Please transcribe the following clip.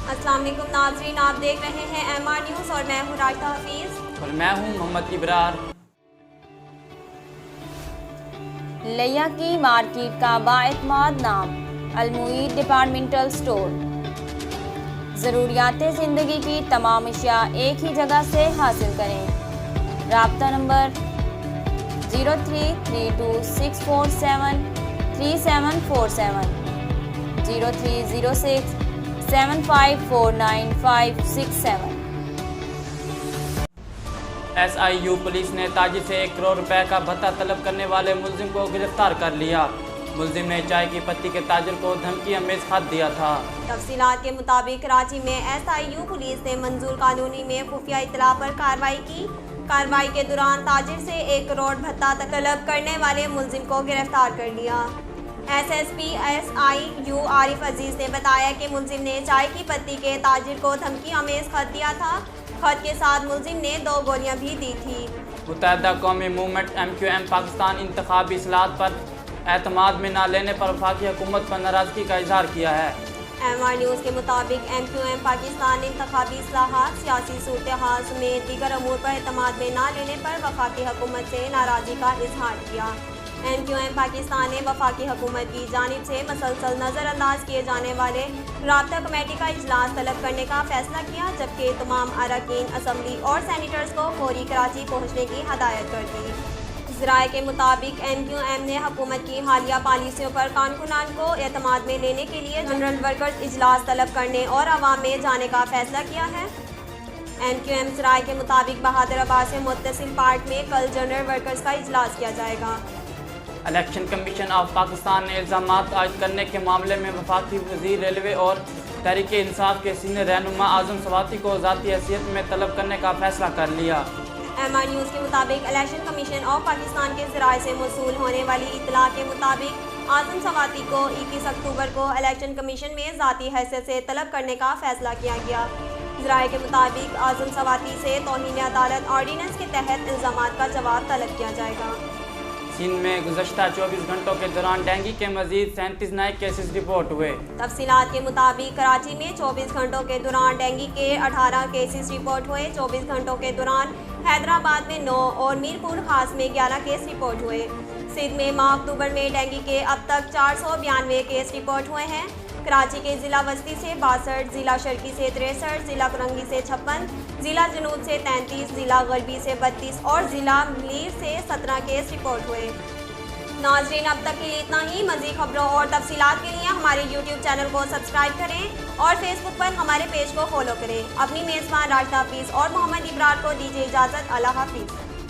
अस्सलाम वालेकुम नाज़रीन, आप देख रहे हैं MR न्यूज़ और मैं हूँ राशिदा हफीज़ और मैं हूँ मोहम्मद इब्रार। लिया की मार्केट का बाएतमाद नाम अलमुईद डिपार्टमेंटल स्टोर। ज़रूरियात ज़िंदगी की तमाम अशिया एक ही जगह से हासिल करें। राब्ता नंबर 0332647347 030675495567। SIU पुलिस ने ताजिर से 1 करोड़ रुपए का भत्ता तलब करने वाले मुलजिम को गिरफ्तार कर लिया। मुलजिम ने चाय की पत्ती के ताजिर को धमकी अमेज खत दिया था। तफसीलात के मुताबिक कराची में SIU पुलिस ने मंजूर कॉलोनी में खुफिया इत्तला पर कार्रवाई की। कार्रवाई के दौरान ताजिर से 1 करोड़ भत्ता तलब करने वाले मुलजिम को गिरफ्तार कर लिया। SSP SIU आरिफ अजीज ने बताया कि मुलजिम ने चाय की पत्ती के ताजिर को धमकी अमेज खत दिया था। खत के साथ मुलजिम ने 2 गोलियां भी दी थी। मुत्तहिदा कौमी मूवमेंट MQM पाकिस्तान इंतखाबी इस्लाहत पर एतमाद में न लेने पर वफाकी हुकूमत पर नाराजगी का इजहार किया है। MR न्यूज़ के मुताबिक MQM पाकिस्तान ने इंतखाबी इस्लाहात, सियासी सूरत-ए-हाल समेत दीगर अमूर पर एतमाद में न लेने पर वफाकी हुकूमत से नाराज़गी का इजहार किया। MQM पाकिस्तान ने वफाकी हुकूमत की जानिब से मसलसल नज़रअंदाज किए जाने वाले राब्ता कमेटी का इजलास तलब करने का फैसला किया, जबकि तमाम अरकान असम्बली और सैनिटर्स को फौरी कराची पहुँचने की हदायत कर दी। ज़राए के मुताबिक MQM ने हुकूमत की हालिया पॉलिसियों पर कारकुनान को एतमाद में लेने के लिए जनरल वर्कर्स इजलास तलब करने और अवाम में जाने का फैसला किया है। MQM ज़राए के मुताबिक बहादुराबाद से मुत्तसिल पार्ट में कल जनरल वर्कर्स का इजलास किया जाएगा। इलेक्शन कमीशन ऑफ पाकिस्तान ने इल्ज़ामात आयद करने के मामले में वफाकी वज़ीर रेलवे और तहरीक इंसाफ के सीनियर रहनुमा आज़म सवाती को ज़ाती हैसियत में तलब करने का फैसला कर लिया। MR न्यूज़ के मुताबिक इलेक्शन कमीशन ऑफ पाकिस्तान के ज़राए से मौसूल होने वाली इतला के मुताबिक आज़म सवाती को 21 अक्टूबर को इलेक्शन कमीशन में ज़ाती हैसियत से तलब करने का फैसला किया गया। ज़राए के मुताबिक आज़म सवाती से तौहीन अदालत ऑर्डीनेंस के तहत इल्ज़ामात का जवाब तलब किया जाएगा। चीन में गुज़श्ता 24 घंटों के दौरान डेंगू के मजीद 37 नए केसेस रिपोर्ट हुए। तफसीलात के मुताबिक कराची में 24 घंटों के दौरान डेंगू के 18 केसेस रिपोर्ट हुए। 24 घंटों के दौरान हैदराबाद में 9 और मीरपुर खास में 11 केस रिपोर्ट हुए। सिंध में माह अक्टूबर में डेंगू के अब तक 492 केस रिपोर्ट हुए हैं। कराची के ज़िला वस्ती से 62, ज़िला शर्की से 63, ज़िला करंगी से 56, ज़िला जनूब से 33, ज़िला गरबी से 32 और ज़िला मीर से 17 केस रिपोर्ट हुए। नाज़रीन, अब तक के लिए इतना ही। मज़ीद खबरों और तफसीलात के लिए हमारे YouTube चैनल को सब्सक्राइब करें और फेसबुक पर हमारे पेज को फॉलो करें। अपनी मेज़बान राशिदा हफीज़ और मोहम्मद इब्रार को दीजिए इजाज़त। अल्लाह हाफिज़।